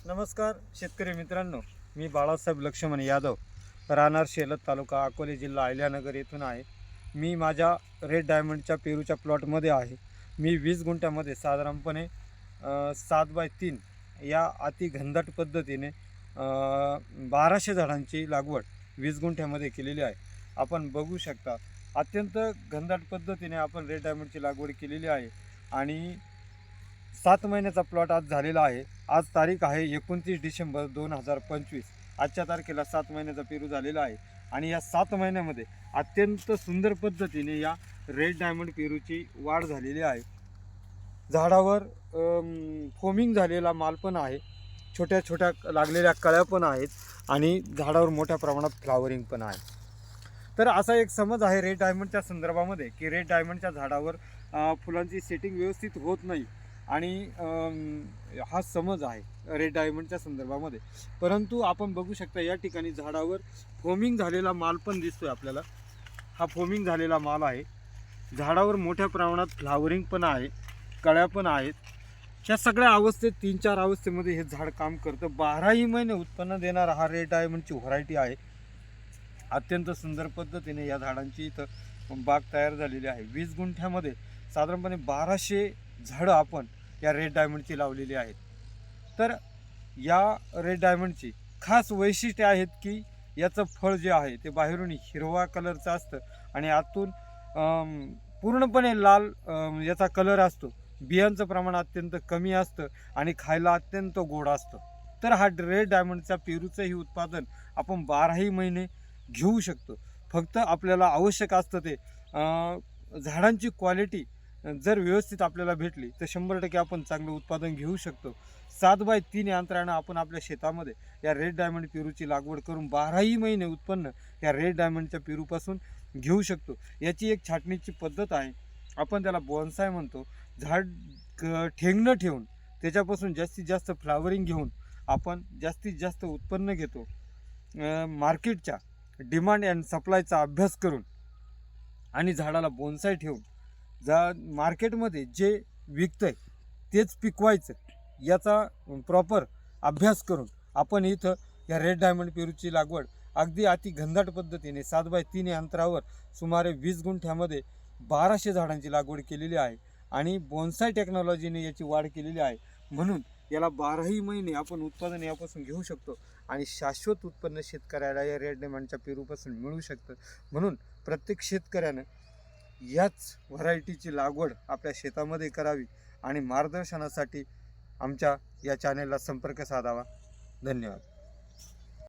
नमस्कार शेतकरी मित्रांनो, मी बाळासाहेब लक्ष्मण यादव, राहणार शेलद, तालुका अकोले, जिल्हा अहिल्यानगर येथून आहे. मी माझ्या रेड डायमंडच्या पेरूच्या प्लॉटमध्ये आहे. मी 20 गुंठ्यामध्ये साधारणपणे 7x3 या अति घनदाट पद्धतीने 1200 झाडांची लागवड 20 गुंठ्यामध्ये केलेली आहे. आपण बघू शकता, अत्यंत घनदाट पद्धतीने आपण रेड डायमंडची लागवड केलेली आहे आणि 7 महिन्याचा प्लॉट आज झालेला आहे. आज तारीख आहे 29 डिसेंबर 2025. आजच्या तारखेला 7 महिन्याचा पेरू झालेला आहे आणि या 7 महिन्यामध्ये अत्यंत सुंदर पद्धतीने या रेड डायमंड पेरूची वाढ झालेली आहे. झाडावर फोमिंग झालेला माल पण आहे, छोट्या छोट्या लागलेल्या कळ्या पण आहेत आणि झाडावर मोठ्या प्रमाणात फ्लावरिंग पण आहे. तर असा एक समज आहे रेड डायमंडच्या संदर्भामध्ये की रेड डायमंडच्या झाडावर फुलांची सेटिंग व्यवस्थित होत नाही आणि हा समज आहे रेड डायमंडच्या संदर्भामध्ये. परंतु आपण बघू शकता या ठिकाणी झाडावर फोमिंग झालेला माल पण दिसतोय आपल्याला. हा फोमिंग झालेला माल आहे. झाडावर मोठ्या प्रमाणात फ्लावरिंग पण आहे, कळ्या पण आहेत. ह्या सगळ्या अवस्थेत 3-4 अवस्थेमध्ये हे झाड काम करतं. 12ही महिने उत्पन्न देणारा हा रेड डायमंडची व्हरायटी आहे. अत्यंत सुंदर पद्धतीने या झाडांची इथं बाग तयार झालेली आहे. 20 गुंठ्यामध्ये साधारणपणे 1200 झाडं आपण या रेड डायमंडची लावलेली आहेत. तर या रेड डायमंडची खास वैशिष्ट्ये आहेत की याचं फळ जे आहे ते बाहेरून हिरवा कलरचं असतं आणि आतून पूर्णपणे लाल याचा कलर असतो. बियांचं प्रमाण अत्यंत कमी असतं आणि खायला अत्यंत गोड असतं. तर हा रेड डायमंडच्या पेरूचंही उत्पादन आपण 12ही महिने घेऊ शकतो. फक्त आपल्याला आवश्यक असतं ते झाडांची क्वालिटी जर व्यवस्थित आपल्याला भेटली तर 100% आपण चांगलं उत्पादन घेऊ शकतो. 7x3 अंतरानं आपण आपल्या शेतामध्ये या रेड डायमंड पेरूची लागवड करून 12ही महिने उत्पन्न या रेड डायमंडच्या पेरूपासून घेऊ शकतो. याची एक छाटणीची पद्धत आहे, आपण त्याला बॉन्साय म्हणतो. झाड ठेंगणं ठेवून त्याच्यापासून जास्तीत जास्त फ्लावरिंग घेऊन आपण जास्तीत जास्त उत्पन्न घेतो. मार्केटच्या डिमांड अँड सप्लायचा अभ्यास करून आणि झाडाला बॉन्साय ठेवून मार्केटमध्ये जे विकतंय तेच पिकवायचं याचा प्रॉपर अभ्यास करून आपण इथं या रेड डायमंड पेरूची लागवड अगदी अति घनदाट पद्धतीने 7x3 अंतरावर सुमारे 20 गुंठ्यामध्ये 1200 झाडांची लागवड केलेली आहे आणि बॉन्साय टेक्नॉलॉजीने याची वाढ केलेली आहे. म्हणून याला 12ही महिने आपण उत्पादन यापासून घेऊ शकतो आणि शाश्वत उत्पन्न शेतकऱ्याला या रेड डायमंडच्या पेरूपासून मिळू शकतं. म्हणून प्रत्येक शेतकऱ्यानं याच व्हरायटीची लागवड आपल्या शेतामध्ये करावी आणि मार्गदर्शनासाठी आमच्या या चॅनेलला संपर्क साधावा. धन्यवाद.